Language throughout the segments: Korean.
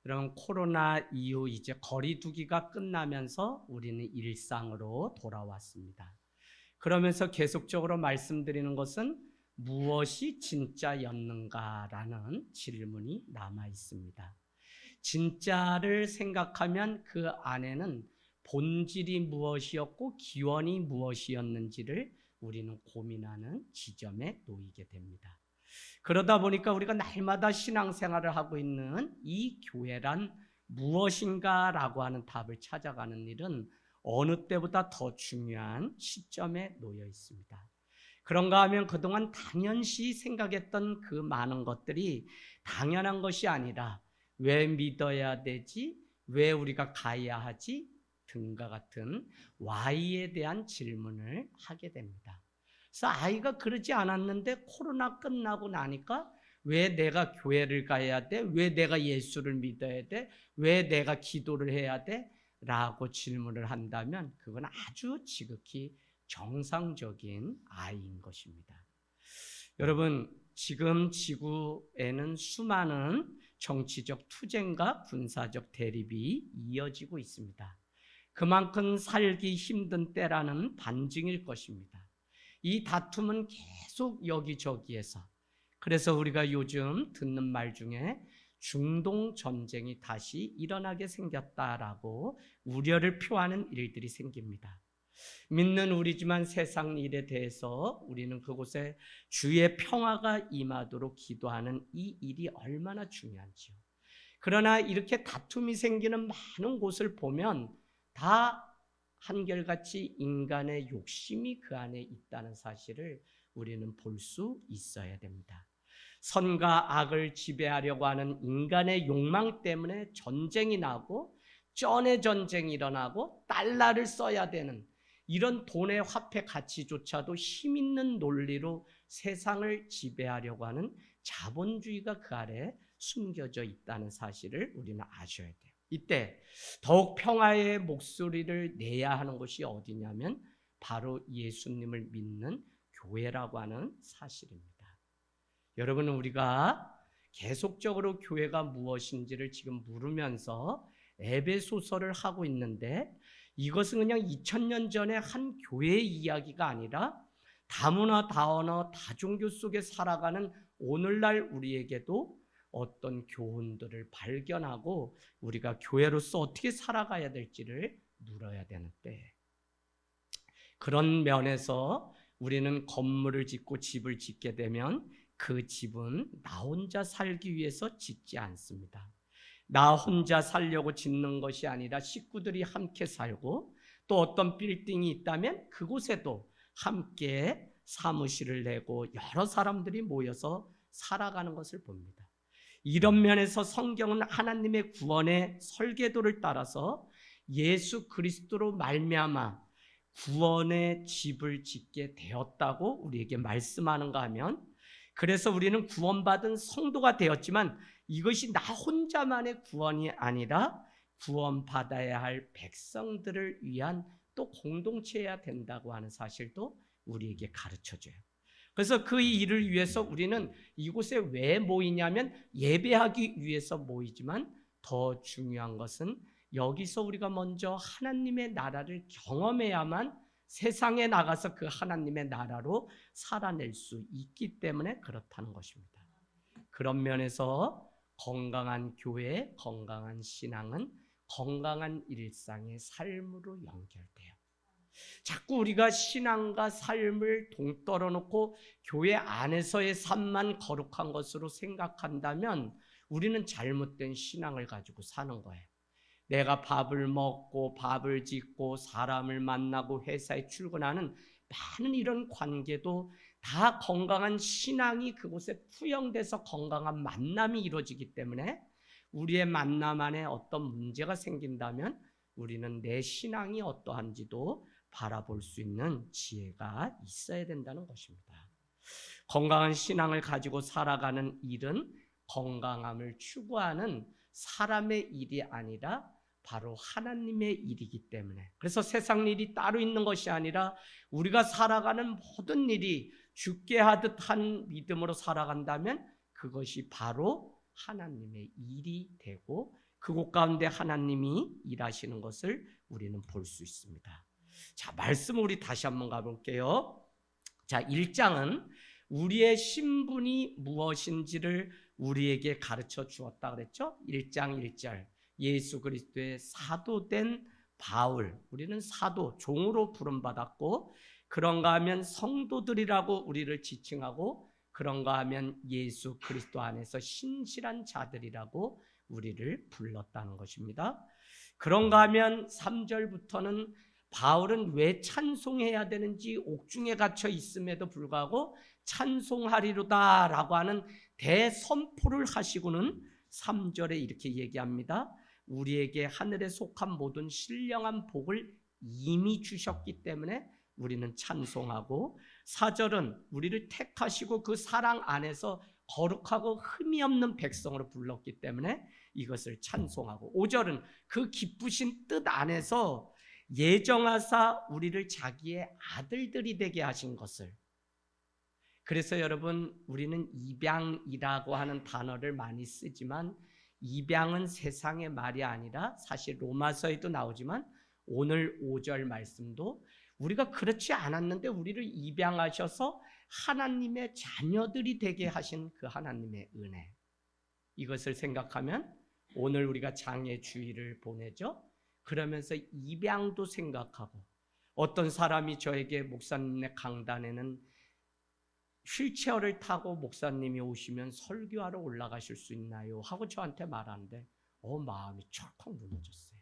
그럼 코로나 이후 이제 거리두기가 끝나면서 우리는 일상으로 돌아왔습니다. 그러면서 계속적으로 말씀드리는 것은 무엇이 진짜였는가라는 질문이 남아 있습니다. 진짜를 생각하면 그 안에는 본질이 무엇이었고 기원이 무엇이었는지를 우리는 고민하는 지점에 놓이게 됩니다. 그러다 보니까 우리가 날마다 신앙생활을 하고 있는 이 교회란 무엇인가라고 하는 답을 찾아가는 일은 어느 때보다 더 중요한 시점에 놓여 있습니다. 그런가 하면 그동안 당연시 생각했던 그 많은 것들이 당연한 것이 아니라 왜 믿어야 되지? 왜 우리가 가야 하지? 등과 같은 Why에 대한 질문을 하게 됩니다. 그래서 아이가 그러지 않았는데 코로나 끝나고 나니까 왜 내가 교회를 가야 돼? 왜 내가 예수를 믿어야 돼? 왜 내가 기도를 해야 돼? 라고 질문을 한다면 그건 아주 지극히 정상적인 아이인 것입니다. 여러분, 지금 지구에는 수많은 정치적 투쟁과 군사적 대립이 이어지고 있습니다. 그만큼 살기 힘든 때라는 반증일 것입니다. 이 다툼은 계속 여기저기에서, 그래서 우리가 요즘 듣는 말 중에 중동 전쟁이 다시 일어나게 생겼다라고 우려를 표하는 일들이 생깁니다. 믿는 우리지만 세상 일에 대해서 우리는 그곳에 주의 평화가 임하도록 기도하는 이 일이 얼마나 중요한지요. 그러나 이렇게 다툼이 생기는 많은 곳을 보면 다 한결같이 인간의 욕심이 그 안에 있다는 사실을 우리는 볼 수 있어야 됩니다. 선과 악을 지배하려고 하는 인간의 욕망 때문에 전쟁이 나고 쩐의 전쟁이 일어나고 달러를 써야 되는 이런 돈의 화폐 가치조차도 힘 있는 논리로 세상을 지배하려고 하는 자본주의가 그 아래 숨겨져 있다는 사실을 우리는 아셔야 돼요. 이때 더욱 평화의 목소리를 내야 하는 곳이 어디냐면 바로 예수님을 믿는 교회라고 하는 사실입니다. 여러분, 우리가 계속적으로 교회가 무엇인지를 지금 물으면서 에베소서를 하고 있는데 이것은 그냥 2000년 전에 한 교회의 이야기가 아니라 다문화, 다언어, 다종교 속에 살아가는 오늘날 우리에게도 어떤 교훈들을 발견하고 우리가 교회로서 어떻게 살아가야 될지를 물어야 되는 때, 그런 면에서 우리는 건물을 짓고 집을 짓게 되면 그 집은 나 혼자 살기 위해서 짓지 않습니다. 나 혼자 살려고 짓는 것이 아니라 식구들이 함께 살고 또 어떤 빌딩이 있다면 그곳에도 함께 사무실을 내고 여러 사람들이 모여서 살아가는 것을 봅니다. 이런 면에서 성경은 하나님의 구원의 설계도를 따라서 예수 그리스도로 말미암아 구원의 집을 짓게 되었다고 우리에게 말씀하는가 하면, 그래서 우리는 구원받은 성도가 되었지만 이것이 나 혼자만의 구원이 아니라 구원받아야 할 백성들을 위한 또 공동체여야 된다고 하는 사실도 우리에게 가르쳐줘요. 그래서 그 일을 위해서 우리는 이곳에 왜 모이냐면 예배하기 위해서 모이지만 더 중요한 것은 여기서 우리가 먼저 하나님의 나라를 경험해야만 세상에 나가서 그 하나님의 나라로 살아낼 수 있기 때문에 그렇다는 것입니다. 그런 면에서 건강한 교회, 건강한 신앙은 건강한 일상의 삶으로 연결돼요. 자꾸 우리가 신앙과 삶을 동떨어 놓고 교회 안에서의 삶만 거룩한 것으로 생각한다면 우리는 잘못된 신앙을 가지고 사는 거예요. 내가 밥을 먹고 밥을 짓고 사람을 만나고 회사에 출근하는 많은 이런 관계도 다 건강한 신앙이 그곳에 투영돼서 건강한 만남이 이루어지기 때문에 우리의 만남 안에 어떤 문제가 생긴다면 우리는 내 신앙이 어떠한지도 바라볼 수 있는 지혜가 있어야 된다는 것입니다. 건강한 신앙을 가지고 살아가는 일은 건강함을 추구하는 사람의 일이 아니라 바로 하나님의 일이기 때문에, 그래서 세상 일이 따로 있는 것이 아니라 우리가 살아가는 모든 일이 죽게 하듯 한 믿음으로 살아간다면 그것이 바로 하나님의 일이 되고 그곳 가운데 하나님이 일하시는 것을 우리는 볼 수 있습니다. 자, 말씀을 우리 다시 한번 가볼게요. 자, 1장은 우리의 신분이 무엇인지를 우리에게 가르쳐 주었다 그랬죠? 1장 1절 예수 그리스도의 사도된 바울, 우리는 사도, 종으로 부름받았고, 그런가 하면 성도들이라고 우리를 지칭하고, 그런가 하면 예수 그리스도 안에서 신실한 자들이라고 우리를 불렀다는 것입니다. 그런가 하면 3절부터는 바울은 왜 찬송해야 되는지 옥중에 갇혀 있음에도 불구하고 찬송하리로다라고 하는 대선포를 하시고는 3절에 이렇게 얘기합니다. 우리에게 하늘에 속한 모든 신령한 복을 이미 주셨기 때문에 우리는 찬송하고, 4절은 우리를 택하시고 그 사랑 안에서 거룩하고 흠이 없는 백성으로 불렀기 때문에 이것을 찬송하고, 5절은 그 기쁘신 뜻 안에서 예정하사 우리를 자기의 아들들이 되게 하신 것을. 그래서 여러분, 우리는 입양이라고 하는 단어를 많이 쓰지만 입양은 세상의 말이 아니라 사실 로마서에도 나오지만 오늘 5절 말씀도 우리가 그렇지 않았는데 우리를 입양하셔서 하나님의 자녀들이 되게 하신 그 하나님의 은혜, 이것을 생각하면 오늘 우리가 장애 주일을 보내죠. 그러면서 입양도 생각하고, 어떤 사람이 저에게 목사님의 강단에는 휠체어를 타고 목사님이 오시면 설교하러 올라가실 수 있나요? 하고 저한테 말하는데 마음이 철컥 무너졌어요.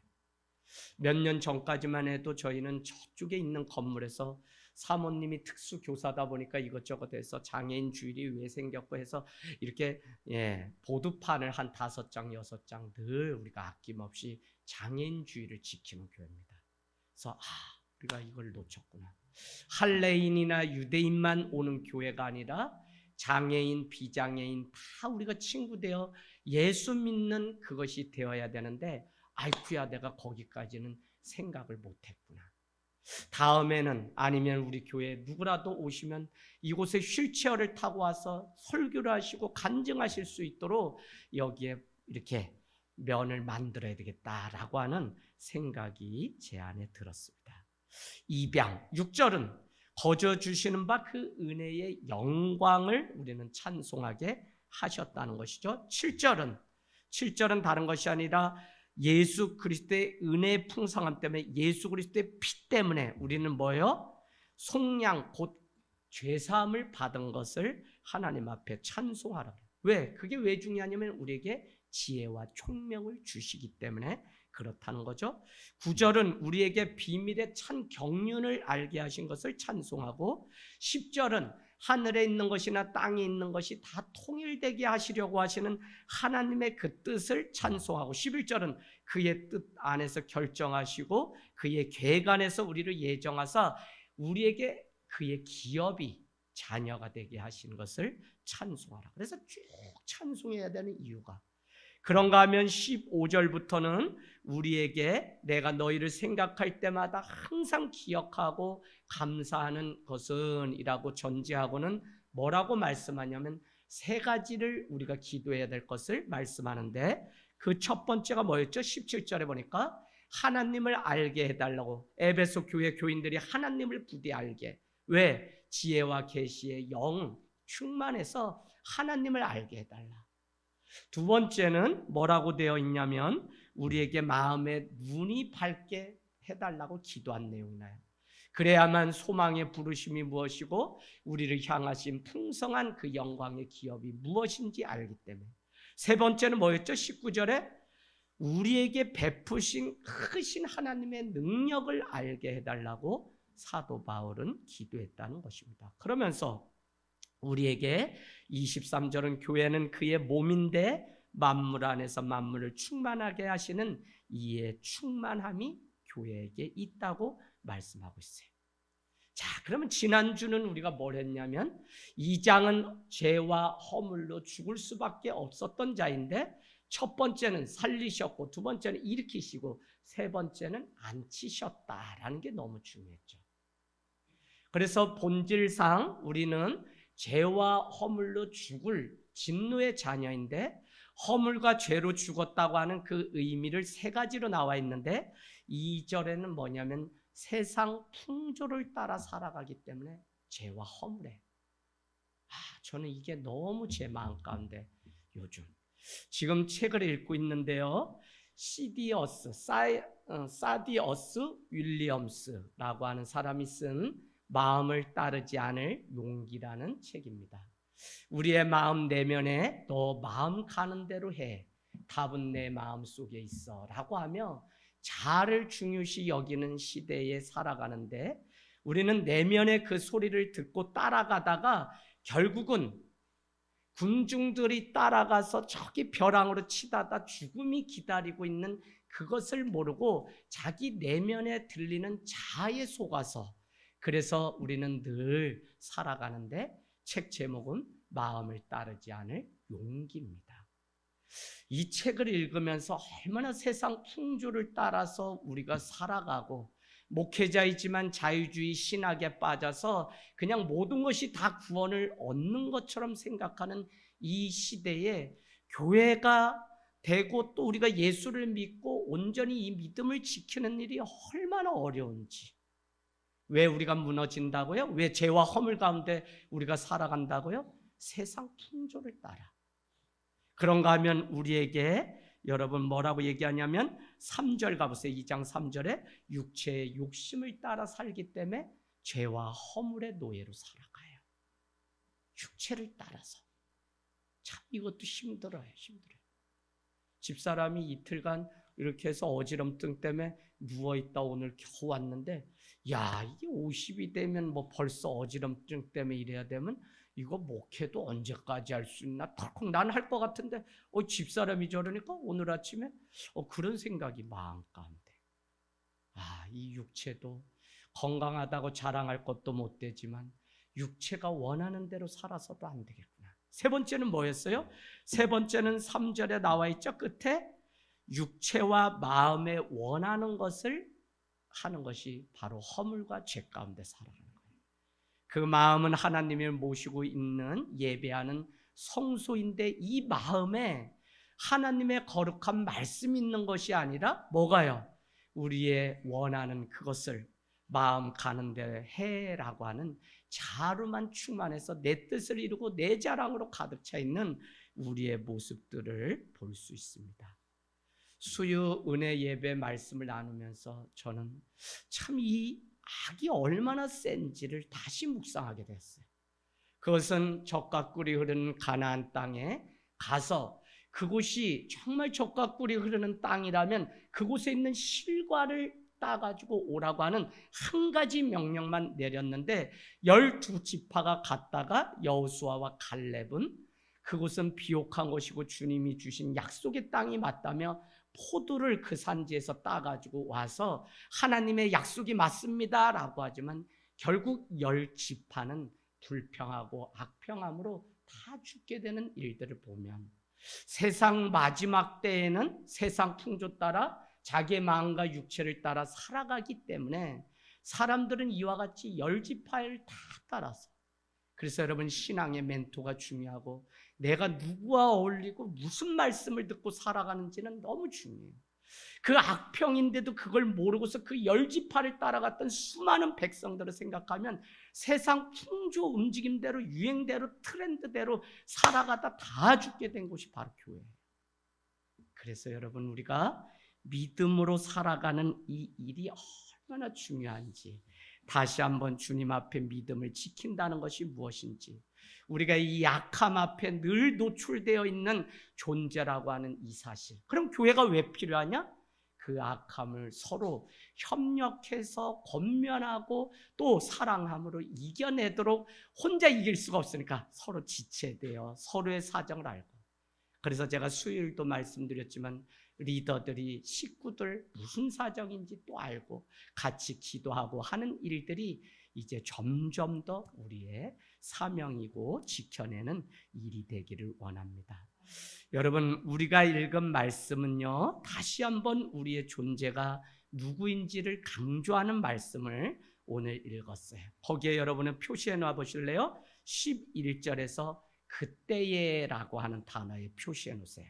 몇 년 전까지만 해도 저희는 저쪽에 있는 건물에서 사모님이 특수교사다 보니까 이것저것 해서 장애인 주일이 왜 생겼고 해서 이렇게 보드판을 한 5장, 6장 늘 우리가 아낌없이 장애인 주일을 지키는 교회입니다. 그래서 우리가 이걸 놓쳤구나. 할레인이나 유대인만 오는 교회가 아니라 장애인, 비장애인 다 우리가 친구 되어 예수 믿는 그것이 되어야 되는데, 아이쿠야 내가 거기까지는 생각을 못했구나. 다음에는 아니면 우리 교회에 누구라도 오시면 이곳에 휠체어를 타고 와서 설교를 하시고 간증하실 수 있도록 여기에 이렇게 면을 만들어야 되겠다라고 하는 생각이 제 안에 들었습니다. 입양, 6절은 거저 주시는 바 그 은혜의 영광을 우리는 찬송하게 하셨다는 것이죠. 7절은 다른 것이 아니라 예수 그리스도의 은혜의 풍성함 때문에, 예수 그리스도의 피 때문에 우리는 뭐예요? 속량, 곧 죄사함을 받은 것을 하나님 앞에 찬송하라. 왜? 그게 왜 중요하냐면 우리에게 지혜와 총명을 주시기 때문에 그렇다는 거죠. 9절은 우리에게 비밀의 찬 경륜을 알게 하신 것을 찬송하고, 10절은 하늘에 있는 것이나 땅에 있는 것이 다 통일되게 하시려고 하시는 하나님의 그 뜻을 찬송하고, 11절은 그의 뜻 안에서 결정하시고 그의 계획 안에서 우리를 예정하사 우리에게 그의 기업이 자녀가 되게 하신 것을 찬송하라. 그래서 쭉 찬송해야 되는 이유가, 그런가 하면 15절부터는 우리에게 내가 너희를 생각할 때마다 항상 기억하고 감사하는 것은 이라고 전제하고는 뭐라고 말씀하냐면 3가지를 우리가 기도해야 될 것을 말씀하는데, 그 첫 번째가 뭐였죠? 17절에 보니까 하나님을 알게 해달라고. 에베소 교회 교인들이 하나님을 부디 알게. 왜? 지혜와 계시의 영 충만해서 하나님을 알게 해달라. 두 번째는 뭐라고 되어 있냐면 우리에게 마음의 눈이 밝게 해달라고 기도한 내용이나요. 그래야만 소망의 부르심이 무엇이고 우리를 향하신 풍성한 그 영광의 기업이 무엇인지 알기 때문에. 세 번째는 뭐였죠? 19절에 우리에게 베푸신 크신 하나님의 능력을 알게 해달라고 사도 바울은 기도했다는 것입니다. 그러면서 우리에게 23절은 교회는 그의 몸인데 만물 안에서 만물을 충만하게 하시는 이의 충만함이 교회에게 있다고 말씀하고 있어요. 자, 그러면 지난주는 우리가 뭘 했냐면 2장은 죄와 허물로 죽을 수밖에 없었던 자인데, 첫 번째는 살리셨고 두 번째는 일으키시고 세 번째는 앉히셨다라는 게 너무 중요했죠. 그래서 본질상 우리는 죄와 허물로 죽을 진노의 자녀인데 허물과 죄로 죽었다고 하는 그 의미를 세 가지로 나와 있는데 2절에는 뭐냐면 세상 풍조를 따라 살아가기 때문에 죄와 허물에 저는 이게 너무 제 마음 가운데 요즘 지금 책을 읽고 있는데요. 사디어스 윌리엄스라고 하는 사람이 쓴 마음을 따르지 않을 용기라는 책입니다. 우리의 마음 내면에 너 마음 가는 대로 해. 답은 내 마음 속에 있어 라고 하며 자아를 중요시 여기는 시대에 살아가는데 우리는 내면의 그 소리를 듣고 따라가다가 결국은 군중들이 따라가서 저기 벼랑으로 치다다 죽음이 기다리고 있는 그것을 모르고 자기 내면에 들리는 자아에 속아서 그래서 우리는 늘 살아가는데 책 제목은 마음을 따르지 않을 용기입니다. 이 책을 읽으면서 얼마나 세상 풍조를 따라서 우리가 살아가고 목회자이지만 자유주의 신학에 빠져서 그냥 모든 것이 다 구원을 얻는 것처럼 생각하는 이 시대에 교회가 되고 또 우리가 예수를 믿고 온전히 이 믿음을 지키는 일이 얼마나 어려운지. 왜 우리가 무너진다고요? 왜 죄와 허물 가운데 우리가 살아간다고요? 세상 풍조를 따라. 그런가 하면 우리에게 여러분 뭐라고 얘기하냐면 3절 가보세요. 2장 3절에 육체의 욕심을 따라 살기 때문에 죄와 허물의 노예로 살아가요. 육체를 따라서. 참 이것도 힘들어요. 집사람이 이틀간 이렇게 해서 어지럼증 때문에 누워있다 오늘 겨우 왔는데 야 이게 50이 되면 뭐 벌써 어지럼증 때문에 이래야 되면 이거 목회도 언제까지 할 수 있나? 덜컥 난 할 것 같은데 집사람이 저러니까 오늘 아침에 그런 생각이 마음 가운데 이 육체도 건강하다고 자랑할 것도 못 되지만 육체가 원하는 대로 살아서도 안 되겠구나. 세 번째는 뭐였어요? 세 번째는 3절에 나와 있죠. 끝에 육체와 마음에 원하는 것을 하는 것이 바로 허물과 죄 가운데 살아가는 거예요. 그 마음은 하나님을 모시고 있는 예배하는 성소인데 이 마음에 하나님의 거룩한 말씀이 있는 것이 아니라 뭐가요? 우리의 원하는 그것을 마음 가는 대로 해라고 하는 자아로만 충만해서 내 뜻을 이루고 내 자랑으로 가득 차 있는 우리의 모습들을 볼 수 있습니다. 수요 은혜 예배 말씀을 나누면서 저는 참 이 악이 얼마나 센지를 다시 묵상하게 됐어요. 그것은 젖과 꿀이 흐르는 가나안 땅에 가서 그곳이 정말 젖과 꿀이 흐르는 땅이라면 그곳에 있는 실과를 따가지고 오라고 하는 한 가지 명령만 내렸는데 12지파가 갔다가 여호수아와 갈렙은 그곳은 비옥한 곳이고 주님이 주신 약속의 땅이 맞다며 포도를 그 산지에서 따가지고 와서 하나님의 약속이 맞습니다 라고 하지만 결국 10지파는 불평하고 악평함으로 다 죽게 되는 일들을 보면 세상 마지막 때에는 세상 풍조 따라 자기의 마음과 육체를 따라 살아가기 때문에 사람들은 이와 같이 10지파를 다 따라서 그래서 여러분 신앙의 멘토가 중요하고 내가 누구와 어울리고 무슨 말씀을 듣고 살아가는지는 너무 중요해요. 그 악평인데도 그걸 모르고서 그 10지파를 따라갔던 수많은 백성들을 생각하면 세상 풍조 움직임대로 유행대로 트렌드대로 살아가다 다 죽게 된 곳이 바로 교회예요. 그래서 여러분 우리가 믿음으로 살아가는 이 일이 얼마나 중요한지 다시 한번 주님 앞에 믿음을 지킨다는 것이 무엇인지 우리가 이 약함 앞에 늘 노출되어 있는 존재라고 하는 이 사실. 그럼 교회가 왜 필요하냐? 그 악함을 서로 협력해서 권면하고 또 사랑함으로 이겨내도록 혼자 이길 수가 없으니까 서로 지체되어 서로의 사정을 알고 그래서 제가 수요일도 말씀드렸지만 리더들이 식구들 무슨 사정인지 또 알고 같이 기도하고 하는 일들이 이제 점점 더 우리의 사명이고 지켜내는 일이 되기를 원합니다. 여러분 우리가 읽은 말씀은요 다시 한번 우리의 존재가 누구인지를 강조하는 말씀을 오늘 읽었어요. 거기에 여러분은 표시해 놔 보실래요? 11절에서 그때에 라고 하는 단어에 표시해 놓으세요.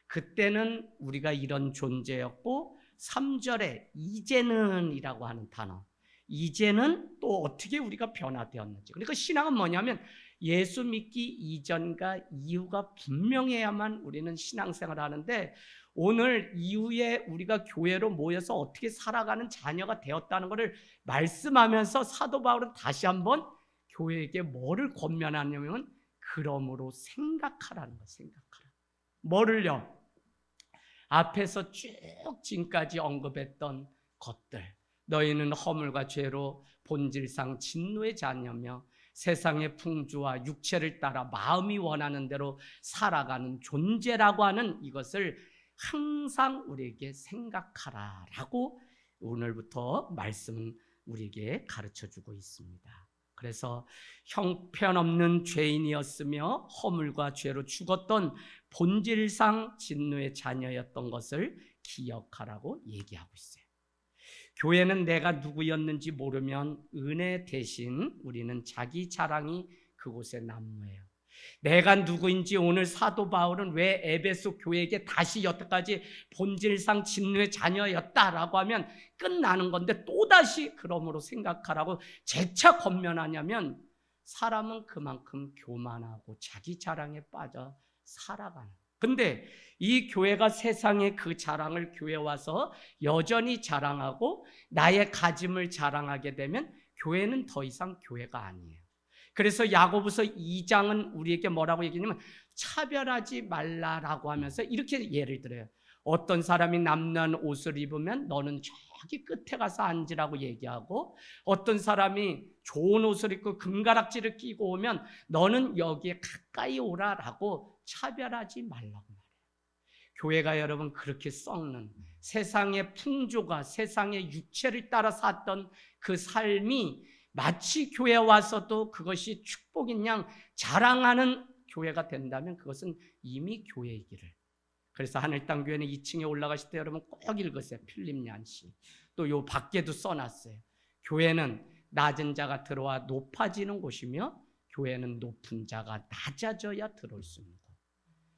그때는 우리가 이런 존재였고 3절에 이제는 이라고 하는 단어, 이제는 또 어떻게 우리가 변화되었는지. 그러니까 신앙은 뭐냐면 예수 믿기 이전과 이후가 분명해야만 우리는 신앙생활을 하는데, 오늘 이후에 우리가 교회로 모여서 어떻게 살아가는 자녀가 되었다는 것을 말씀하면서 사도 바울은 다시 한번 교회에게 뭐를 권면하냐면 그러므로 생각하라는 거예요. 생각하라. 뭐를요? 앞에서 쭉 지금까지 언급했던 것들. 너희는 허물과 죄로 본질상 진노의 자녀며 세상의 풍조와 육체를 따라 마음이 원하는 대로 살아가는 존재라고 하는 이것을 항상 우리에게 생각하라라고 오늘부터 말씀은 우리에게 가르쳐주고 있습니다. 그래서 형편없는 죄인이었으며 허물과 죄로 죽었던 본질상 진노의 자녀였던 것을 기억하라고 얘기하고 있어요. 교회는 내가 누구였는지 모르면 은혜 대신 우리는 자기 자랑이 그곳에 난무해요. 내가 누구인지 오늘 사도 바울은 왜 에베소 교회에게 다시 여태까지 본질상 진노의 자녀였다라고 하면 끝나는 건데 또다시 그러므로 생각하라고 재차 권면하냐면, 사람은 그만큼 교만하고 자기 자랑에 빠져 살아가는. 근데 이 교회가 세상에 그 자랑을 교회 와서 여전히 자랑하고 나의 가짐을 자랑하게 되면 교회는 더 이상 교회가 아니에요. 그래서 야고보서 2장은 우리에게 뭐라고 얘기하냐면 차별하지 말라라고 하면서 이렇게 예를 들어요. 어떤 사람이 남는 옷을 입으면 너는 저기 끝에 가서 앉으라고 얘기하고, 어떤 사람이 좋은 옷을 입고 금가락지를 끼고 오면 너는 여기에 가까이 오라라고 차별하지 말라고 말해요. 교회가 여러분 그렇게 썩는 세상의 풍조가 세상의 육체를 따라 살던 그 삶이 마치 교회 와서도 그것이 축복인 양 자랑하는 교회가 된다면 그것은 이미 교회이기를. 그래서 하늘땅교회는 2층에 올라가실 때 여러분 꼭 읽으세요. 필립 얀시. 또 요 밖에도 써놨어요. 교회는 낮은 자가 들어와 높아지는 곳이며 교회는 높은 자가 낮아져야 들어올 수 있는 곳.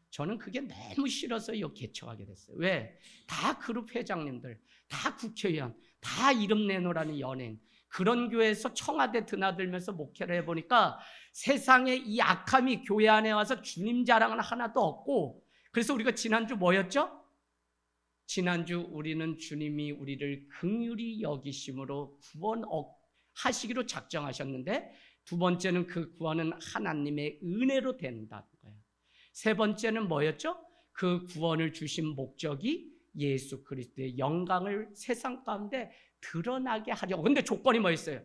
저는 그게 너무 싫어서 요 개척하게 됐어요. 왜? 다 그룹 회장님들, 다 국회의원, 다 이름 내놓으라는 연예인, 그런 교회에서 청와대 드나들면서 목회를 해보니까 세상에 이 악함이 교회 안에 와서 주님 자랑은 하나도 없고, 그래서 우리가 지난주 뭐였죠? 지난주 우리는 주님이 우리를 긍휼히 여기심으로 구원하시기로 작정하셨는데, 두 번째는 그 구원은 하나님의 은혜로 된다는 거예요. 세 번째는 뭐였죠? 그 구원을 주신 목적이 예수 그리스도의 영광을 세상 가운데 드러나게 하려고. 근데 조건이 뭐였어요?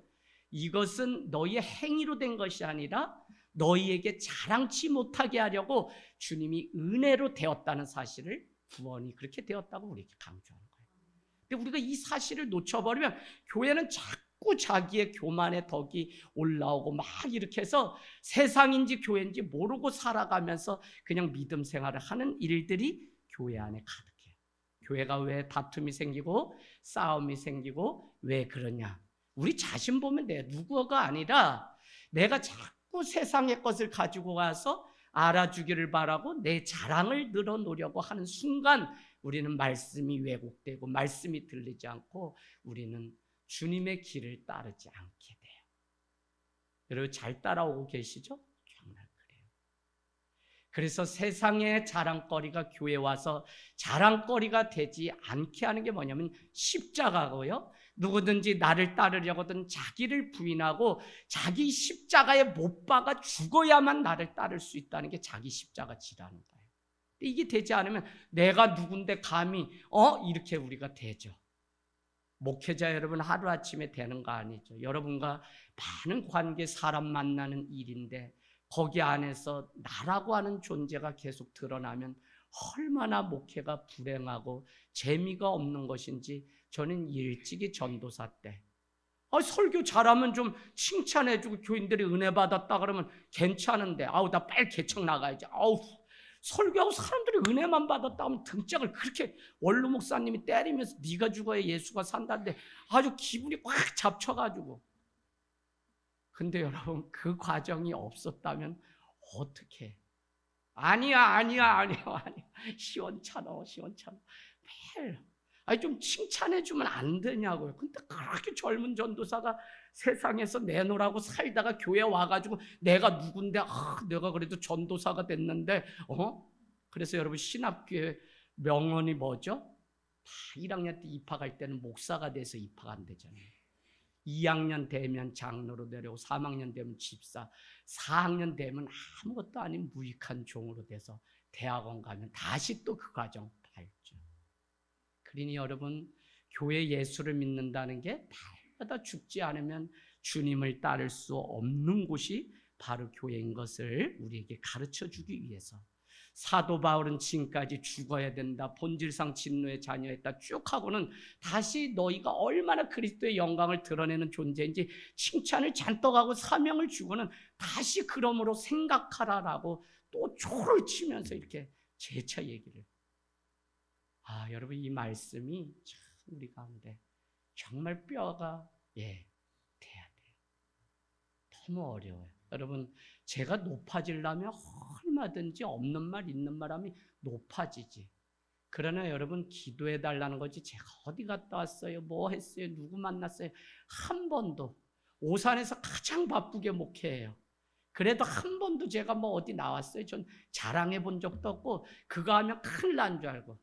이것은 너희의 행위로 된 것이 아니라 너희에게 자랑치 못하게 하려고 주님이 은혜로 되었다는 사실을, 구원이 그렇게 되었다고 우리에게 강조하는 거예요. 근데 우리가 이 사실을 놓쳐버리면 교회는 자꾸 자기의 교만의 덕이 올라오고 막 이렇게 해서 세상인지 교회인지 모르고 살아가면서 그냥 믿음 생활을 하는 일들이 교회 안에 가득해요. 교회가 왜 다툼이 생기고 싸움이 생기고 왜 그러냐? 우리 자신 보면 돼. 누구가 아니라 내가 자꾸 세상의 것을 가지고 가서 알아주기를 바라고 내 자랑을 늘어놓으려고 하는 순간 우리는 말씀이 왜곡되고 말씀이 들리지 않고 우리는 주님의 길을 따르지 않게 돼요. 여러분 잘 따라오고 계시죠? 정말 그래요. 그래서 세상의 자랑거리가 교회 와서 자랑거리가 되지 않게 하는 게 뭐냐면 십자가고요. 누구든지 나를 따르려거든 자기를 부인하고 자기 십자가에 못 박아 죽어야만 나를 따를 수 있다는 게 자기 십자가 지라는 거예요. 이게 되지 않으면 내가 누군데 감히 이렇게 우리가 되죠. 목회자 여러분 하루아침에 되는 거 아니죠. 여러분과 많은 관계, 사람 만나는 일인데 거기 안에서 나라고 하는 존재가 계속 드러나면 얼마나 목회가 불행하고 재미가 없는 것인지 저는 일찍이 전도사 때 설교 잘하면 좀 칭찬해주고 교인들이 은혜 받았다 그러면 괜찮은데 나 빨리 개척 나가야지. 설교하고 사람들이 은혜만 받았다 하면 등짝을 그렇게 원로 목사님이 때리면서 네가 죽어야 예수가 산다는데 아주 기분이 확 잡쳐가지고. 근데 여러분 그 과정이 없었다면 어떻게 아니야. 시원찮아. 매일. 아니 좀 칭찬해주면 안 되냐고요. 근데 그렇게 젊은 전도사가 세상에서 내놓으라고 살다가 교회 와가지고 내가 누군데, 내가 그래도 전도사가 됐는데, 그래서 여러분 신학교의 명언이 뭐죠? 다 1학년 때 입학할 때는 목사가 돼서 입학 안 되잖아요. 2학년 되면 장로로 내려오고 3학년 되면 집사, 4학년 되면 아무것도 아닌 무익한 종으로 돼서 대학원 가면 다시 또 그 과정 밟죠. 그러니 여러분 교회 예수를 믿는다는 게 날마다 죽지 않으면 주님을 따를 수 없는 곳이 바로 교회인 것을 우리에게 가르쳐 주기 위해서 사도 바울은 지금까지 죽어야 된다, 본질상 진노의 자녀였다 쭉 하고는 다시 너희가 얼마나 그리스도의 영광을 드러내는 존재인지 칭찬을 잔뜩 하고 사명을 주고는 다시 그러므로 생각하라라고 또 초를 치면서 이렇게 재차 얘기를. 여러분 이 말씀이 참 우리 가운데 정말 뼈가 돼야 돼요. 너무 어려워요. 여러분 제가 높아지려면 얼마든지 없는 말 있는 말 하면 높아지지. 그러나 여러분 기도해 달라는 거지 제가 어디 갔다 왔어요, 뭐 했어요, 누구 만났어요, 한 번도. 오산에서 가장 바쁘게 목회해요. 그래도 한 번도 제가 뭐 어디 나왔어요? 전 자랑해 본 적도 없고 그거 하면 큰일 난 줄 알고.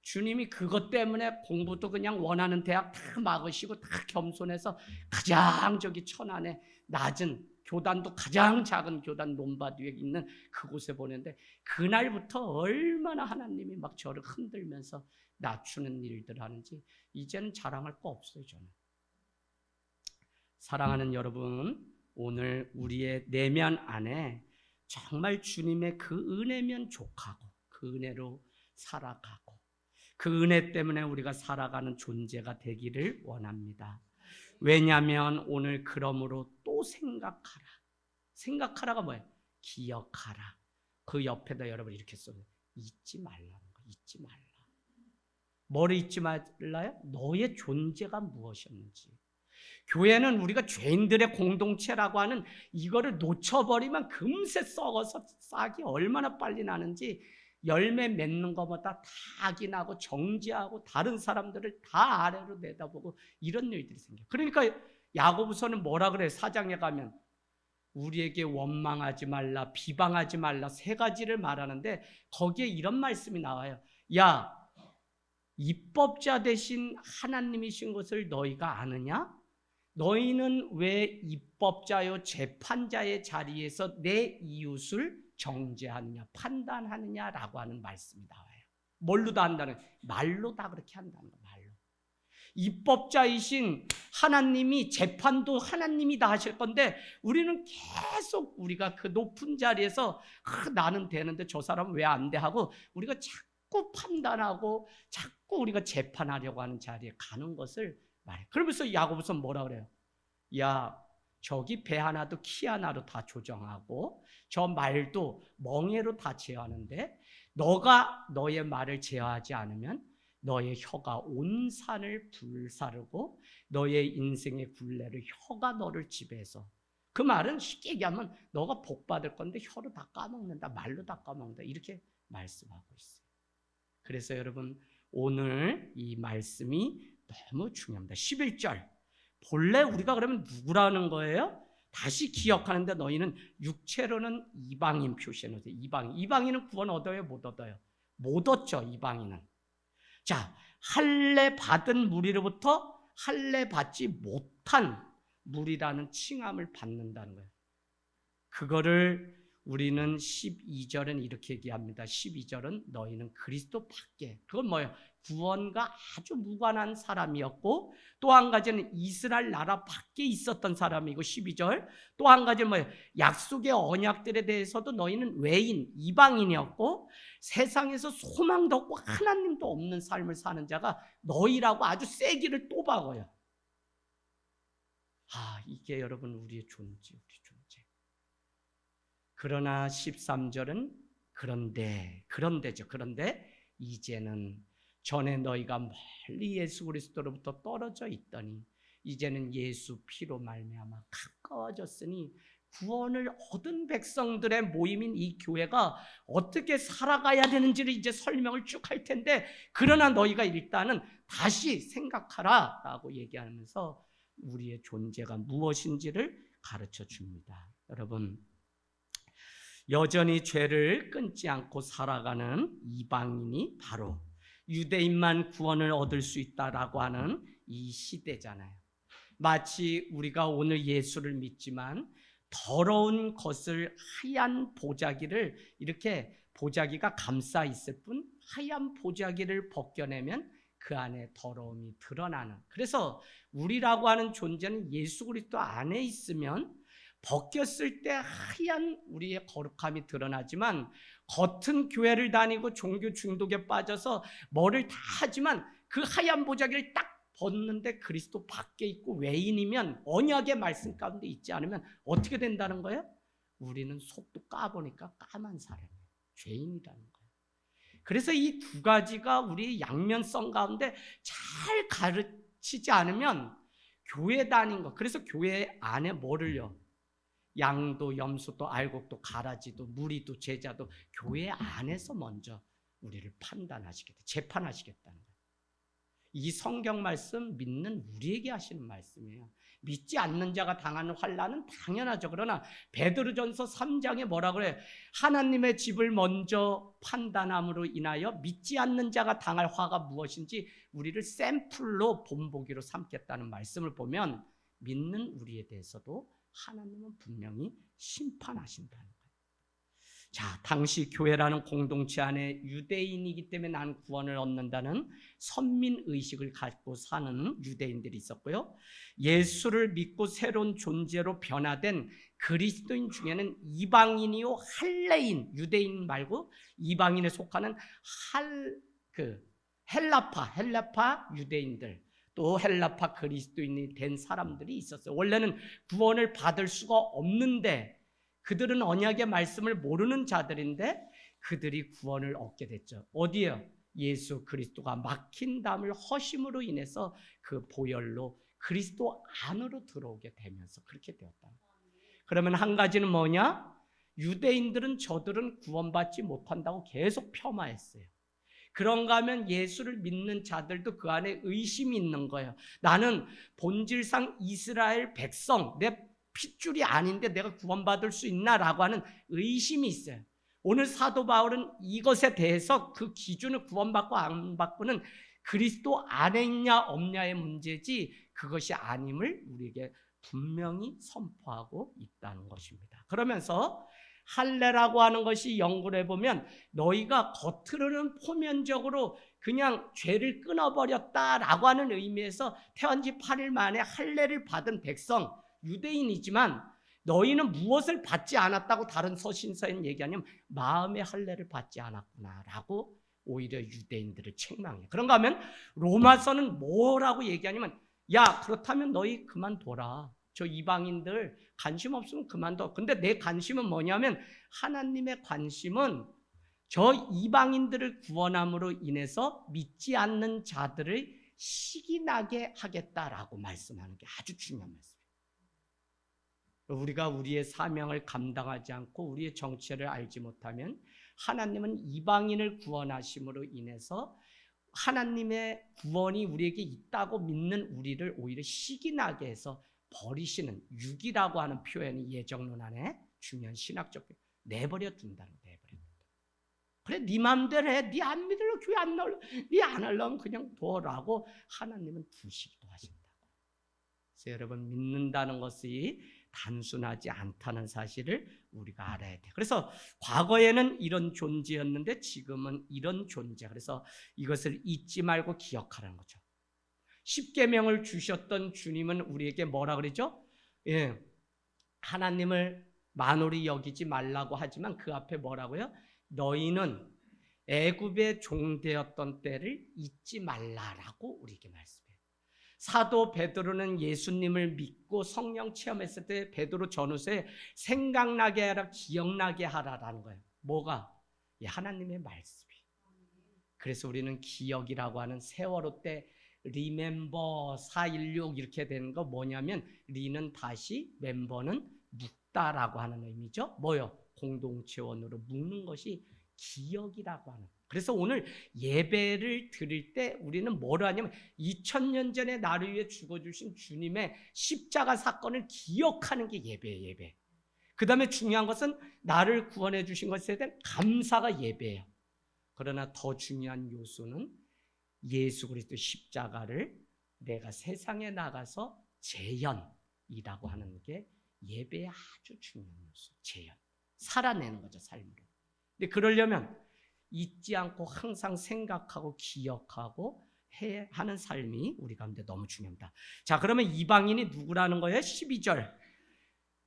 주님이 그것 때문에 공부도 그냥 원하는 대학 다 막으시고 다 겸손해서 가장 저기 천안에 낮은 교단도 가장 작은 교단 논밭 위에 있는 그곳에 보냈는데 그날부터 얼마나 하나님이 막 저를 흔들면서 낮추는 일들 하는지 이제는 자랑할 거 없어요. 저는. 사랑하는 여러분, 오늘 우리의 내면 안에 정말 주님의 그 은혜면 족하고 그 은혜로 살아가고 그 은혜 때문에 우리가 살아가는 존재가 되기를 원합니다. 왜냐하면 오늘 그러므로 또 생각하라. 생각하라가 뭐예요? 기억하라. 그 옆에다 여러분 이렇게 써요. 잊지 말라는 거. 잊지 말라. 뭐를 잊지 말라요? 너의 존재가 무엇이었는지. 교회는 우리가 죄인들의 공동체라고 하는 이거를 놓쳐버리면 금세 썩어서 싹이 얼마나 빨리 나는지 열매 맺는 것보다 다 악인하고 정지하고 다른 사람들을 다 아래로 내다보고 이런 일들이 생겨요. 그러니까 야고보서는 뭐라 그래요? 4장에 가면 우리에게 원망하지 말라, 비방하지 말라 세 가지를 말하는데 거기에 이런 말씀이 나와요. 야, 입법자 되신 하나님이신 것을 너희가 아느냐? 너희는 왜 입법자요 재판자의 자리에서 내 이웃을 정죄하느냐, 판단하느냐라고 하는 말씀이 나와요. 뭘로 다 한다는 거예요? 말로 다 그렇게 한다는 거예요. 말로. 입법자이신 하나님이 재판도 하나님이 다 하실 건데 우리는 계속 우리가 그 높은 자리에서 나는 되는데 저 사람은 왜 안 돼 하고 우리가 자꾸 판단하고 자꾸 우리가 재판하려고 하는 자리에 가는 것을 말해. 그러면서 야고보서 뭐라 그래요? 야, 저기 배 하나도 키 하나로 다 조정하고 저 말도 멍에로 다 제어하는데 너가 너의 말을 제어하지 않으면 너의 혀가 온 산을 불사르고 너의 인생의 굴레를 혀가 너를 지배해서. 그 말은 쉽게 얘기하면 너가 복 받을 건데 혀로 다 까먹는다, 말로 다 까먹는다 이렇게 말씀하고 있어요. 그래서 여러분 오늘 이 말씀이 너무 중요합니다. 11절 본래 우리가 그러면 누구라는 거예요? 다시 기억하는데 너희는 육체로는 이방인 표시해놓으세요. 이방인은 구원 얻어요? 못 얻어요? 못 얻죠. 이방인은. 자, 할례 받은 무리로부터 할례 받지 못한 무리라는 칭함을 받는다는 거예요. 그거를 우리는 12절은 이렇게 얘기합니다. 12절은 너희는 그리스도 밖에. 그건 뭐예요? 구원과 아주 무관한 사람이었고 또 한 가지는 이스라엘 나라 밖에 있었던 사람이고 12절 또 한 가지는 뭐예요? 약속의 언약들에 대해서도 너희는 외인, 이방인이었고 세상에서 소망도 없고 하나님도 없는 삶을 사는 자가 너희라고 아주 세기를 또 박아요. 이게 여러분 우리의 존재, 우리 존재. 그러나 13절은 그런데죠. 그런데 이제는 전에 너희가 멀리 예수 그리스도로부터 떨어져 있더니 이제는 예수 피로 말미암아 가까워졌으니 구원을 얻은 백성들의 모임인 이 교회가 어떻게 살아가야 되는지를 이제 설명을 쭉 할 텐데, 그러나 너희가 일단은 다시 생각하라 라고 얘기하면서 우리의 존재가 무엇인지를 가르쳐 줍니다. 여러분, 여전히 죄를 끊지 않고 살아가는 이방인이 바로 유대인만 구원을 얻을 수 있다라고 하는 이 시대잖아요. 마치 우리가 오늘 예수를 믿지만 더러운 것을, 하얀 보자기를, 이렇게 보자기가 감싸 있을 뿐 하얀 보자기를 벗겨내면 그 안에 더러움이 드러나는, 그래서 우리라고 하는 존재는 예수 그리스도 안에 있으면 벗겼을 때 하얀 우리의 거룩함이 드러나지만, 겉은 교회를 다니고 종교 중독에 빠져서 뭐를 다 하지만 그 하얀 보자기를 딱 벗는데 그리스도 밖에 있고 외인이면, 언약의 말씀 가운데 있지 않으면 어떻게 된다는 거예요? 우리는 속도 까보니까 까만 사람이에요. 죄인이라는 거예요. 그래서 이 두 가지가 우리 양면성 가운데 잘 가르치지 않으면 교회 다닌 거, 그래서 교회 안에 뭐를요? 양도 염소도 알곡도 가라지도 무리도 제자도 교회 안에서 먼저 우리를 판단하시겠다, 재판하시겠다는 거예요. 이 성경 말씀 믿는 우리에게 하시는 말씀이에요. 믿지 않는 자가 당하는 환난은 당연하죠. 그러나 베드로전서 3장에 뭐라 그래? 하나님의 집을 먼저 판단함으로 인하여 믿지 않는 자가 당할 화가 무엇인지 우리를 샘플로 본보기로 삼겠다는 말씀을 보면, 믿는 우리에 대해서도 하나님은 분명히 심판하신다는 거예요. 자, 당시 교회라는 공동체 안에 유대인이기 때문에 나는 구원을 얻는다는 선민의식을 갖고 사는 유대인들이 있었고요. 예수를 믿고 새로운 존재로 변화된 그리스도인 중에는 이방인이요 할레인, 유대인 말고 이방인에 속하는 헬라파 유대인들, 또 헬라파 그리스도인이 된 사람들이 있었어요. 원래는 구원을 받을 수가 없는데 그들은 언약의 말씀을 모르는 자들인데 그들이 구원을 얻게 됐죠. 어디요? 예수 그리스도가 막힌 담을 허심으로 인해서 그 보혈로 그리스도 안으로 들어오게 되면서 그렇게 되었다. 그러면 한 가지는 뭐냐? 유대인들은 저들은 구원받지 못한다고 계속 폄하했어요. 그런가 하면 예수를 믿는 자들도 그 안에 의심이 있는 거예요. 나는 본질상 이스라엘 백성, 내 핏줄이 아닌데 내가 구원받을 수 있나라고 하는 의심이 있어요. 오늘 사도 바울은 이것에 대해서 그 기준을 구원받고 안 받고는 그리스도 안에 있냐 없냐의 문제지 그것이 아님을 우리에게 분명히 선포하고 있다는 것입니다. 그러면서 할례라고 하는 것이 연구를 해보면 너희가 겉으로는 표면적으로 그냥 죄를 끊어버렸다라고 하는 의미에서 태어난 지 8일 만에 할례를 받은 백성, 유대인이지만 너희는 무엇을 받지 않았다고 다른 서신서에는 얘기하냐면 마음의 할례를 받지 않았구나라고 오히려 유대인들을 책망해요. 그런가 하면 로마서는 뭐라고 얘기하냐면, 야, 그렇다면 너희 그만둬라. 저 이방인들 관심 없으면 그만둬. 근데 내 관심은 뭐냐면, 하나님의 관심은 저 이방인들을 구원함으로 인해서 믿지 않는 자들을 시기나게 하겠다라고 말씀하는 게 아주 중요한 말씀이에요. 우리가 우리의 사명을 감당하지 않고 우리의 정체를 알지 못하면 하나님은 이방인을 구원하심으로 인해서 하나님의 구원이 우리에게 있다고 믿는 우리를 오히려 시기나게 해서 버리시는, 육이라고 하는 표현이 예정론 안에 중요한 신학적 표현, 내버려 둔다는, 내버려 둔다. 그래, 네 마음대로 해. 네 안 믿으려 교회 안 나올래. 네 안 하려면 그냥 둬라고 하나님은 두시기도 하신다고. 그래서 여러분, 믿는다는 것이 단순하지 않다는 사실을 우리가 알아야 돼요. 그래서 과거에는 이런 존재였는데 지금은 이런 존재. 그래서 이것을 잊지 말고 기억하라는 거죠. 십계명을 주셨던 주님은 우리에게 뭐라 그러죠? 예, 하나님을 만홀히 여기지 말라고 하지만 그 앞에 뭐라고요? 너희는 애굽의 종되었던 때를 잊지 말라라고 우리에게 말씀해요. 사도 베드로는 예수님을 믿고 성령 체험했을 때 베드로 전후서에 생각나게 하라, 기억나게 하라라는 거예요. 뭐가? 하나님의 말씀이. 그래서 우리는 기억이라고 하는 세월호 때 리멤버 416 이렇게 되는 거 뭐냐면, 리는 다시, 멤버는 묵다 묶다라고 하는 의미죠. 뭐요? 공동체원으로 묶는 것이 기억이라고 하는. 그래서 오늘 예배를 드릴 때 우리는 뭐를 하냐면 2000년 전에 나를 위해 죽어주신 주님의 십자가 사건을 기억하는 게 예배예요. 예배. 그 다음에 중요한 것은 나를 구원해 주신 것에 대한 감사가 예배예요. 그러나 더 중요한 요소는 예수 그리스도의 십자가를 내가 세상에 나가서 재현이라고 하는 게 예배의 아주 중요한 요소. 재현. 살아내는 거죠, 삶으로. 근데 그러려면 잊지 않고 항상 생각하고 기억하고 하는 삶이 우리 가운데 너무 중요합니다. 자, 그러면 이방인이 누구라는 거예요? 12절.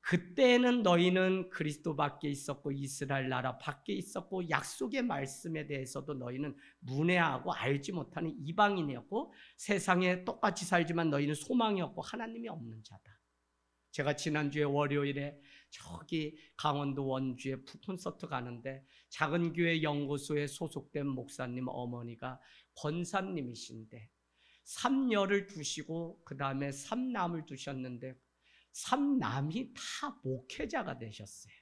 그때는 너희는 그리스도 밖에 있었고 이스라엘 나라 밖에 있었고 약속의 말씀에 대해서도 너희는 문외하고 알지 못하는 이방인이었고 세상에 똑같이 살지만 너희는 소망이 없고 하나님이 없는 자다. 제가 지난주에 월요일에 저기 강원도 원주에 콘서트 가는데 작은 교회 연구소에 소속된 목사님 어머니가 권사님이신데 3열을 두시고 그 다음에 3남을 두셨는데 3남이 다 목회자가 되셨어요.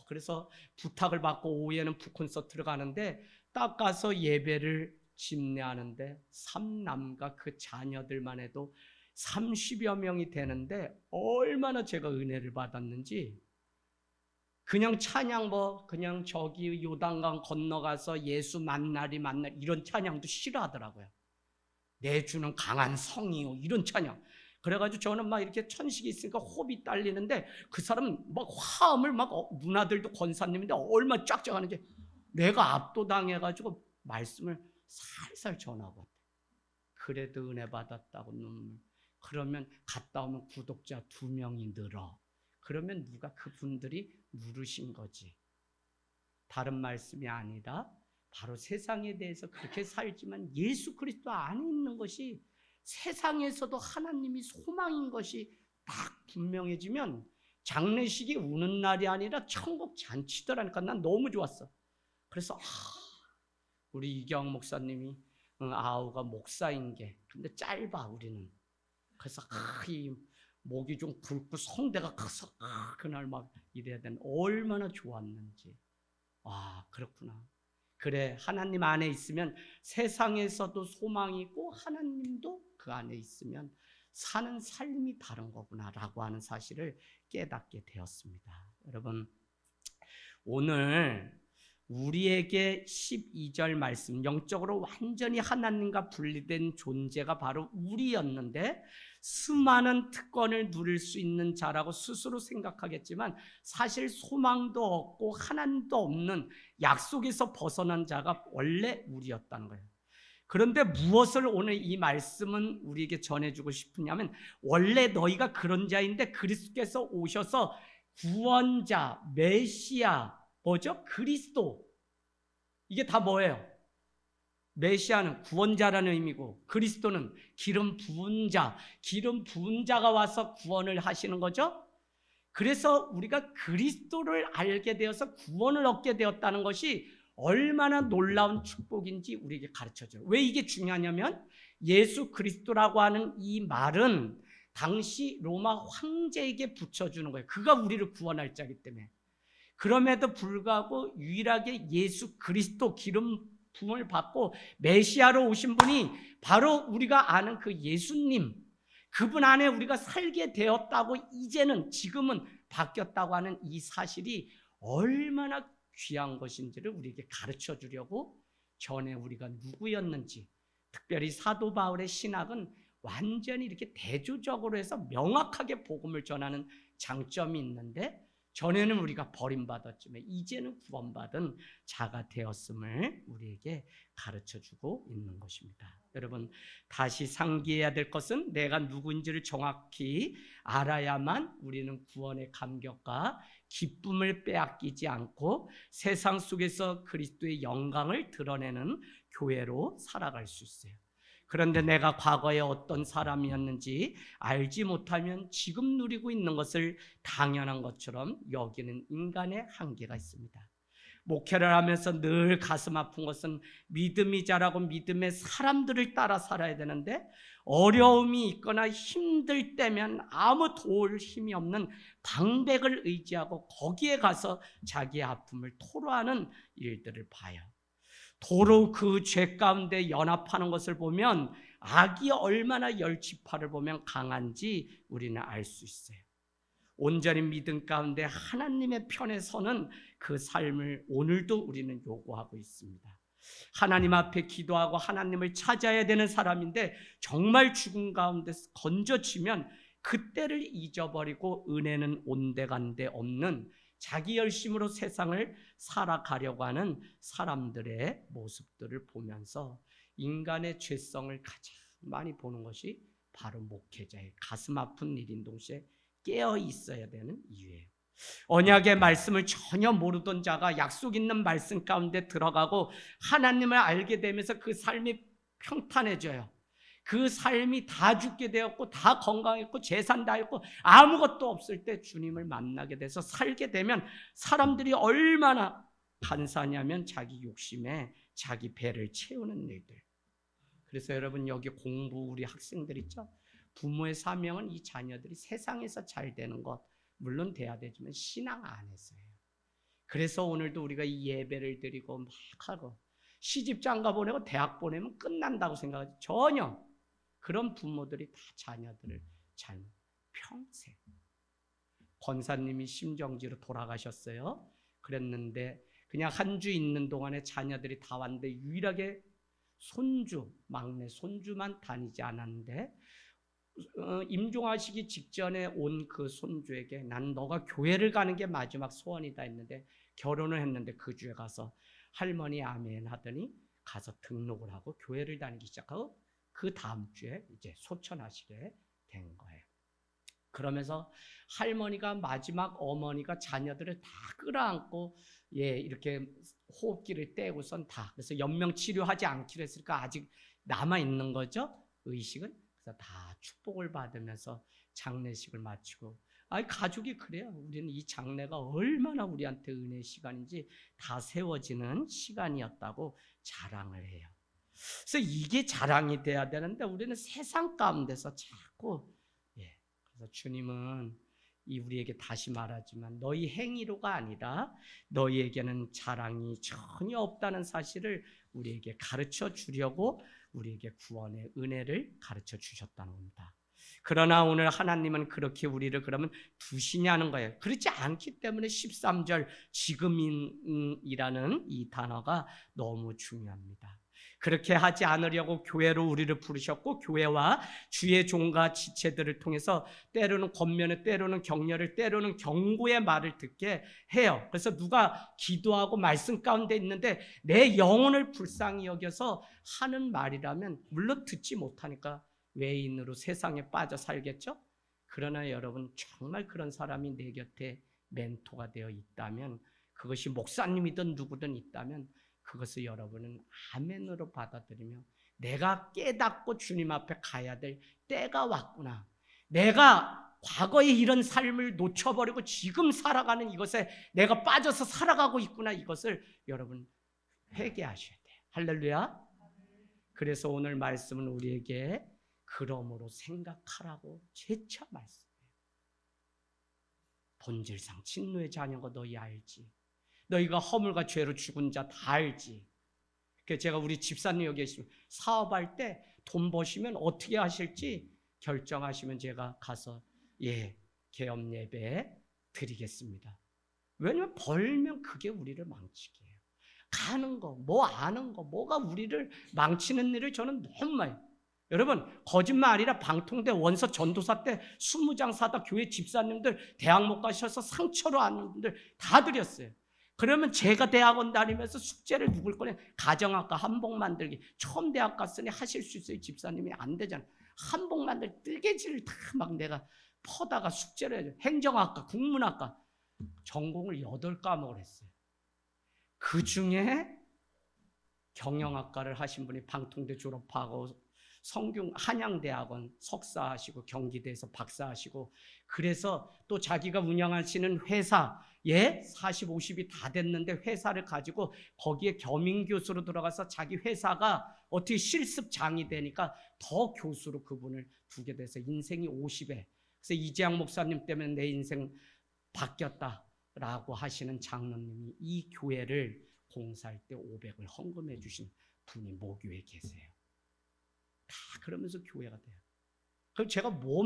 그래서 부탁을 받고 오후에는 콘서트를 가는데 딱 가서 예배를 집례하는데 3남과 그 자녀들만 해도 30여 명이 되는데 얼마나 제가 은혜를 받았는지. 그냥 찬양 그냥 저기 요단강 건너가서 예수 만날 이런 찬양도 싫어하더라고요. 내 주는 강한 성이요 이런 찬양. 그래가지고 저는 막 이렇게 천식이 있으니까 호흡이 딸리는데 그 사람은 막 화음을 누나들도 권사님인데 얼마나 쫙쫙 하는지 내가 압도당해가지고 말씀을 살살 전하고 왔대. 그래도 은혜 받았다고 눈물. 그러면 갔다 오면 구독자 2명이 늘어. 그러면 누가 그분들이 누르신 거지. 다른 말씀이 아니라 바로 세상에 대해서 그렇게 살지만 예수 그리스도 안에 있는 것이 세상에서도 하나님이 소망인 것이 딱 분명해지면 장례식이 우는 날이 아니라 천국 잔치더라니까. 난 너무 좋았어. 그래서 우리 이경 목사님이 아우가 목사인 게 근데 짧아 우리는. 그래서 이 목이 좀 굵고 성대가 커서 그날 막 이래야 되는 얼마나 좋았는지. 그렇구나. 그래, 하나님 안에 있으면 세상에서도 소망이 있고 하나님도 그 안에 있으면 사는 삶이 다른 거구나라고 하는 사실을 깨닫게 되었습니다. 여러분, 오늘 우리에게 12절 말씀, 영적으로 완전히 하나님과 분리된 존재가 바로 우리였는데 수많은 특권을 누릴 수 있는 자라고 스스로 생각하겠지만 사실 소망도 없고 하나님도 없는 약속에서 벗어난 자가 원래 우리였다는 거예요. 그런데 무엇을 오늘 이 말씀은 우리에게 전해주고 싶으냐면 원래 너희가 그런 자인데 그리스도께서 오셔서 구원자, 메시아, 뭐죠? 그리스도. 이게 다 뭐예요? 메시아는 구원자라는 의미고 그리스도는 기름 부은 자, 기름 부은 자가 와서 구원을 하시는 거죠. 그래서 우리가 그리스도를 알게 되어서 구원을 얻게 되었다는 것이 얼마나 놀라운 축복인지 우리에게 가르쳐줘요. 왜 이게 중요하냐면 예수 그리스도라고 하는 이 말은 당시 로마 황제에게 붙여주는 거예요. 그가 우리를 구원할 자이기 때문에. 그럼에도 불구하고 유일하게 예수 그리스도 기름 부음을 받고 메시아로 오신 분이 바로 우리가 아는 그 예수님, 그분 안에 우리가 살게 되었다고 이제는 지금은 바뀌었다고 하는 이 사실이 얼마나 귀한 것인지를 우리에게 가르쳐 주려고 전에 우리가 누구였는지, 특별히 사도 바울의 신학은 완전히 이렇게 대조적으로 해서 명확하게 복음을 전하는 장점이 있는데 전에는 우리가 버림받았지만 이제는 구원받은 자가 되었음을 우리에게 가르쳐주고 있는 것입니다. 여러분, 다시 상기해야 될 것은 내가 누구인지를 정확히 알아야만 우리는 구원의 감격과 기쁨을 빼앗기지 않고 세상 속에서 그리스도의 영광을 드러내는 교회로 살아갈 수 있어요. 그런데 내가 과거에 어떤 사람이었는지 알지 못하면 지금 누리고 있는 것을 당연한 것처럼 여기는 인간의 한계가 있습니다. 목회를 하면서 늘 가슴 아픈 것은 믿음이 자라고 믿음의 사람들을 따라 살아야 되는데 어려움이 있거나 힘들 때면 아무 도울 힘이 없는 방백을 의지하고 거기에 가서 자기의 아픔을 토로하는 일들을 봐요. 도로 그 죄 가운데 연합하는 것을 보면 악이 얼마나 열치파를 보면 강한지 우리는 알 수 있어요. 온전히 믿음 가운데 하나님의 편에 서는 그 삶을 오늘도 우리는 요구하고 있습니다. 하나님 앞에 기도하고 하나님을 찾아야 되는 사람인데 정말 죽음 가운데 건져지면 그때를 잊어버리고 은혜는 온데간데 없는 자기 열심으로 세상을 살아가려고 하는 사람들의 모습들을 보면서 인간의 죄성을 가장 많이 보는 것이 바로 목회자의 가슴 아픈 일인 동시에 깨어 있어야 되는 이유예요. 언약의 말씀을 전혀 모르던 자가 약속 있는 말씀 가운데 들어가고 하나님을 알게 되면서 그 삶이 평탄해져요. 그 삶이 다 죽게 되었고 다 건강했고 재산 다 했고 아무것도 없을 때 주님을 만나게 돼서 살게 되면 사람들이 얼마나 간사하냐면 자기 욕심에 자기 배를 채우는 일들. 그래서 여러분 여기 공부 우리 학생들 있죠? 부모의 사명은 이 자녀들이 세상에서 잘 되는 것 물론 돼야 되지만 신앙 안에서예요. 그래서 오늘도 우리가 이 예배를 드리고 막 하고 시집장가 보내고 대학 보내면 끝난다고 생각하지 전혀 그런 부모들이 다 자녀들을 잘 평생 권사님이 심정지로 돌아가셨어요. 그랬는데 그냥 한 주 있는 동안에 자녀들이 다 왔는데 유일하게 손주 막내 손주만 다니지 않았는데 임종하시기 직전에 온 그 손주에게 난 너가 교회를 가는 게 마지막 소원이다 했는데 결혼을 했는데 그 주에 가서 할머니 아멘 하더니 가서 등록을 하고 교회를 다니기 시작하고 그 다음 주에 이제 소천하시게 된 거예요. 그러면서 할머니가 마지막 어머니가 자녀들을 다 끌어안고 이렇게 호흡기를 떼고선 다 그래서 연명 치료하지 않기로 했으니까 아직 남아 있는 거죠 의식은. 그래서 다 축복을 받으면서 장례식을 마치고 가족이 그래요. 우리는 이 장례가 얼마나 우리한테 은혜의 시간인지 다 세워지는 시간이었다고 자랑을 해요. 그래서 이게 자랑이 돼야 되는데 우리는 세상 가운데서 자꾸 그래서 주님은 우리에게 다시 말하지만 너희 행위로가 아니라 너희에게는 자랑이 전혀 없다는 사실을 우리에게 가르쳐 주려고 우리에게 구원의 은혜를 가르쳐 주셨다는 겁니다. 그러나 오늘 하나님은 그렇게 우리를 그러면 두시냐는 거예요. 그렇지 않기 때문에 13절 지금이라는 이 단어가 너무 중요합니다. 그렇게 하지 않으려고 교회로 우리를 부르셨고 교회와 주의 종과 지체들을 통해서 때로는 권면을 때로는 격려를 때로는 경고의 말을 듣게 해요. 그래서 누가 기도하고 말씀 가운데 있는데 내 영혼을 불쌍히 여겨서 하는 말이라면 물론 듣지 못하니까 외인으로 세상에 빠져 살겠죠? 그러나 여러분 정말 그런 사람이 내 곁에 멘토가 되어 있다면 그것이 목사님이든 누구든 있다면 그것을 여러분은 아멘으로 받아들이며 내가 깨닫고 주님 앞에 가야 될 때가 왔구나. 내가 과거에 이런 삶을 놓쳐버리고 지금 살아가는 이것에 내가 빠져서 살아가고 있구나. 이것을 여러분 회개하셔야 돼요. 할렐루야. 그래서 오늘 말씀은 우리에게 그러므로 생각하라고 재차 말씀해요. 본질상 진노의 자녀가 너희 알지. 너희가 허물과 죄로 죽은 자 다 알지. 그래서 제가 우리 집사님 여기 계시면 사업할 때 돈 버시면 어떻게 하실지 결정하시면 제가 가서 개업 예배 드리겠습니다. 왜냐하면 벌면 그게 우리를 망치게 해요. 가는 거, 뭐 아는 거, 뭐가 우리를 망치는 일을 저는 너무 많이. 여러분 거짓말 아니라 방통대 원서 전도사 때 20장 사다 교회 집사님들 대학 못 가셔서 상처로 앉는 분들 다 드렸어요. 그러면 제가 대학원 다니면서 숙제를 누굴 거냐? 가정학과 한복 만들기. 처음 대학 갔으니 하실 수 있어요. 집사님이 안 되잖아. 한복 만들 뜨개질을 다 막 내가 퍼다가 숙제를 해줘. 행정학과, 국문학과 전공을 8과목을 했어요. 그 중에 경영학과를 하신 분이 방통대 졸업하고 성균 한양대학원 석사하시고 경기대에서 박사하시고 그래서 또 자기가 운영하시는 회사 40, 50이 다 됐는데 회사를 가지고 거기에 겸임교수로 들어가서 자기 회사가 어떻게 실습장이 되니까 더 교수로 그분을 두게 돼서 인생이 50에. 그래서 이재양 목사님 때문에 내 인생 바뀌었다라고 하시는 장로님이 이 교회를 공사할 때 500을 헌금해 주신 분이 모교에 계세요. 다 그러면서 교회가 돼요. 그럼 제가 뭐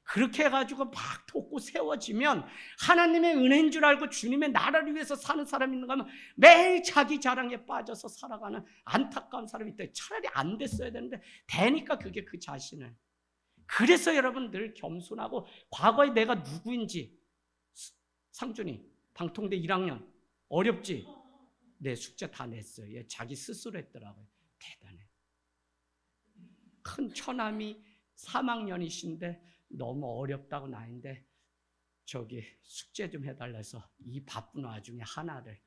그렇게 해가지고 막 돕고 세워지면 하나님의 은혜인 줄 알고 주님의 나라를 위해서 사는 사람이 있는가 하면 매일 자기 자랑에 빠져서 살아가는 안타까운 사람이 있다. 차라리 안 됐어야 되는데 되니까 그게 그 자신을. 그래서 여러분 늘 겸손하고 과거에 내가 누구인지. 상준이 방통대 1학년 어렵지? 네, 숙제 다 냈어요. 얘 자기 스스로 했더라고요. 대단해. 큰 처남이 3학년이신데 너무 어렵다고 나인데 저기 숙제 좀 해달라 해서 이 바쁜 와중에 하나를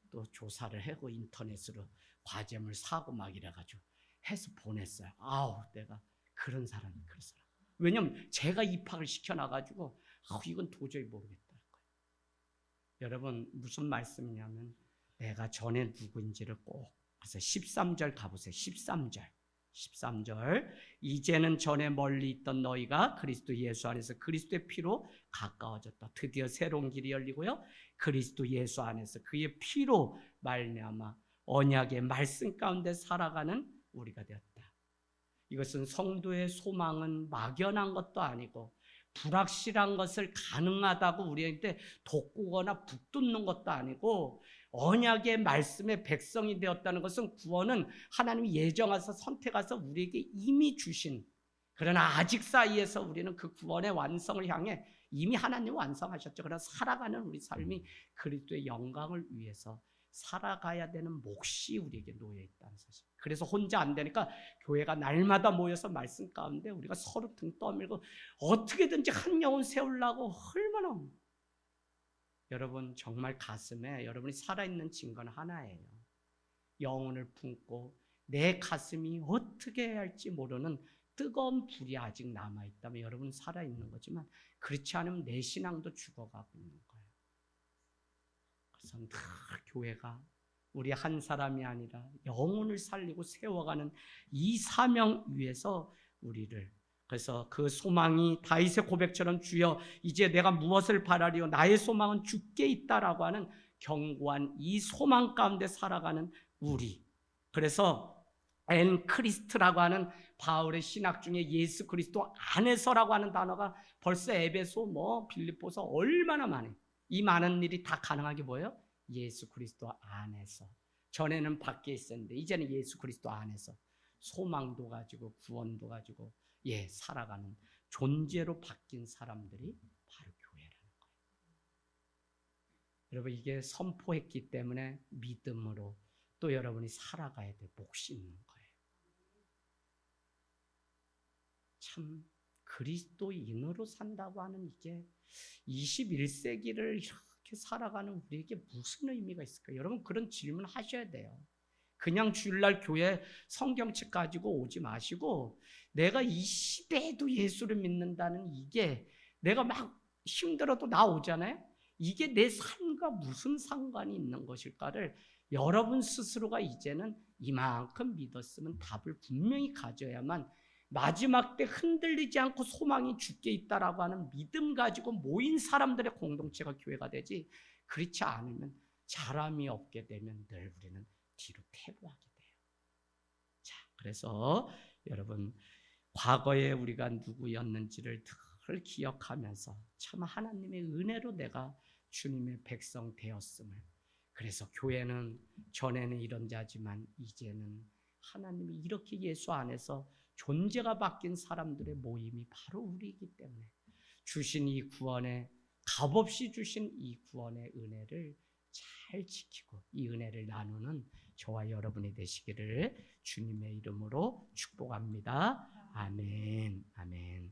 또 조사를 하고 인터넷으로 과제물 사고 막 이래가지고 해서 보냈어요. 아우, 내가 그런 사람. 왜냐면 제가 입학을 시켜놔가지고 이건 도저히 모르겠다는 거예요. 여러분 무슨 말씀이냐면 내가 전에 누구인지를 꼭. 그래서 13절 가보세요. 13절 이제는 전에 멀리 있던 너희가 그리스도 예수 안에서 그리스도의 피로 가까워졌다. 드디어 새로운 길이 열리고요. 그리스도 예수 안에서 그의 피로 말미암아 언약의 말씀 가운데 살아가는 우리가 되었다. 이것은 성도의 소망은 막연한 것도 아니고 불확실한 것을 가능하다고 우리한테 돋구거나 북돋는 것도 아니고 언약의 말씀의 백성이 되었다는 것은 구원은 하나님이 예정하셔서 선택하셔서 우리에게 이미 주신, 그러나 아직 사이에서 우리는 그 구원의 완성을 향해 이미 하나님 완성하셨죠. 그러나 살아가는 우리 삶이 그리스도의 영광을 위해서 살아가야 되는 몫이 우리에게 놓여 있다는 사실. 그래서 혼자 안 되니까 교회가 날마다 모여서 말씀 가운데 우리가 서로 등 떠밀고 어떻게든지 한 영혼 세우려고 얼마나. 여러분 정말 가슴에 여러분이 살아있는 증거는 하나예요. 영혼을 품고 내 가슴이 어떻게 해야 할지 모르는 뜨거운 불이 아직 남아있다면 여러분 살아있는 거지만 그렇지 않으면 내 신앙도 죽어가고 있는 거예요. 그래서 늘 교회가 우리 한 사람이 아니라 영혼을 살리고 세워가는 이 사명 위에서 우리를, 그래서 그 소망이 다윗의 고백처럼 주여 이제 내가 무엇을 바라리요 나의 소망은 주께 있다라고 하는 견고한 이 소망 가운데 살아가는 우리. 그래서 엔 크리스트라고 하는 바울의 신학 중에 예수 그리스도 안에서라고 하는 단어가 벌써 에베소 빌립보서 얼마나 많아요. 이 많은 일이 다 가능한 게 뭐예요? 예수 그리스도 안에서. 전에는 밖에 있었는데 이제는 예수 그리스도 안에서 소망도 가지고 구원도 가지고 살아가는 존재로 바뀐 사람들이 바로 교회라는 거예요. 여러분 이게 선포했기 때문에 믿음으로 또 여러분이 살아가야 될 몫이 있는 거예요. 참 그리스도인으로 산다고 하는 이게 21세기를 이렇게 살아가는 우리에게 무슨 의미가 있을까요? 여러분 그런 질문 하셔야 돼요. 그냥 주일날 교회 성경책 가지고 오지 마시고 내가 이 시대에도 예수를 믿는다는 이게 내가 막 힘들어도 나오잖아요. 이게 내 삶과 무슨 상관이 있는 것일까를 여러분 스스로가 이제는 이만큼 믿었으면 답을 분명히 가져야만 마지막 때 흔들리지 않고 소망이 주께 있다라고 하는 믿음 가지고 모인 사람들의 공동체가 교회가 되지, 그렇지 않으면 사람이 없게 되면 늘 우리는 뒤로 퇴보하게 돼요. 자, 그래서 여러분 과거에 우리가 누구였는지를 늘 기억하면서 참 하나님의 은혜로 내가 주님의 백성 되었음을, 그래서 교회는 전에는 이런 자지만 이제는 하나님이 이렇게 예수 안에서 존재가 바뀐 사람들의 모임이 바로 우리이기 때문에 주신 이 구원의, 값없이 주신 이 구원의 은혜를 잘 지키고 이 은혜를 나누는 저와 여러분이 되시기를 주님의 이름으로 축복합니다. 아멘. 아멘.